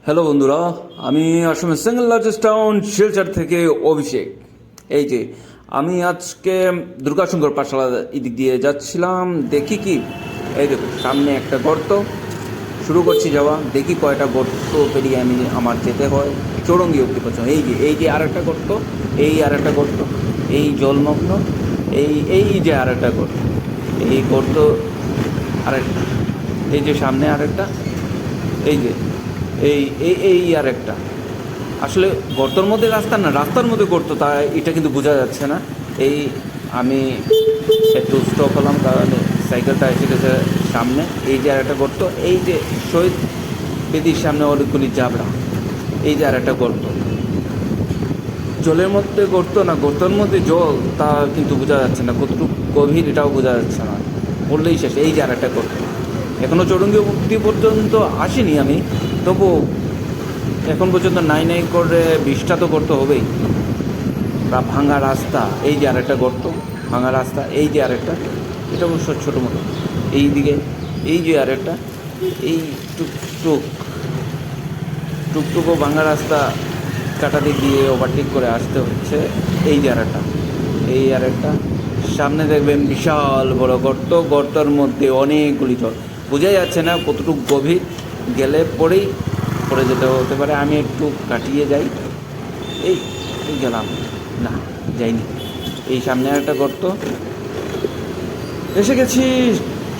Hello বন্ধুরা, আমি আসামের সিঙ্গেল লার্জেস্ট টাউন শিলচর থেকে অভিষেক। এই যে আমি আজকে দুর্গাশঙ্কর পাঠশালা এদিক দিয়ে যাচ্ছিলাম, দেখি কি এই দেখো সামনে একটা গর্ত। শুরু করছি যাওয়া, দেখি কয়টা গর্ত পেরিয়ে আমার যেতে হয় চৌরঙ্গি অব্দি পর্যন্ত। এই যে আর একটা গর্ত, এই আর একটা গর্ত, এই জলমগ্ন, এই যে আর একটা গর্ত, এই গর্ত আরেকটা, এই যে সামনে আরেকটা, এই যে এই এই এই আর একটা। আসলে গর্তর মধ্যে রাস্তা না, রাস্তার মধ্যে গর্ত, তা এটা কিন্তু বোঝা যাচ্ছে না। এই আমি একটু স্টপ হলাম কারণ সাইকেলটা এসে গেছে সামনে। এই যে আর একটা গর্ত, এই যে শহীদ বেদির সামনে অনেকগুলি জাবড়া, এই যে আর একটা গর্ত। জলের মধ্যে গর্ত না গর্তের মধ্যে জল, তা কিন্তু বোঝা যাচ্ছে না, কতটুকু গভীর এটাও বোঝা যাচ্ছে না, বললেই শেষ। এই যে আর একটা গর্ত, এখনও চৌরঙ্গি অবধি পর্যন্ত আসিনি আমি, তবু এখন পর্যন্ত নাই করে 20টা তো গর্ত হবেই। বা ভাঙা রাস্তা, এই যে আরেকটা গর্ত, ভাঙা রাস্তা, এই যে আরেকটা, এটা অবশ্য ছোটো মোটো। এই দিকে এই যে আরেকটা, এই টুকটুকো ভাঙা রাস্তা কাটা দিক দিয়ে ওভারটেক করে আসতে হচ্ছে। এই যে আরেকটা, এই আরেকটা, সামনে দেখবেন বিশাল বড় গর্ত, গর্তর মধ্যে অনেকগুলি জল, বোঝা যাচ্ছে না কতটুকু গভীর, গেলে পড়ে যেতে হতে পারে। আমি একটু কাটিয়ে যাই, এই গেলাম না, যাইনি। এই সামনে একটা গর্ত, এসে গেছি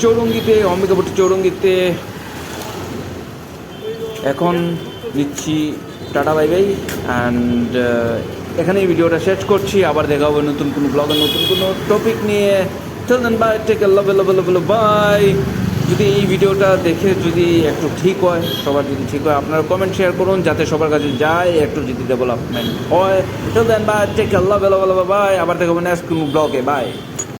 চৌরঙ্গিতে, অম্বিকাপুর চৌরঙ্গিতে। এখন নিচ্ছি টাটা বাই বাই, অ্যান্ড এখানেই ভিডিওটা শেষ করছি। আবার দেখা হবে নতুন কোনো ব্লগে, নতুন কোনো টপিক নিয়ে। Till then bye, take care, love bye. যদি এই ভিডিওটা দেখে যদি একটু ঠিক হয়, সবার যদি ঠিক হয়, আপনারা কমেন্ট শেয়ার করুন যাতে সবার কাছে যায়, একটু যদি ডেভেলপমেন্ট হয়। Till then bye, take care, love bye. আবার দেখা হবে নেক্সট কোনো ব্লগে, বাই।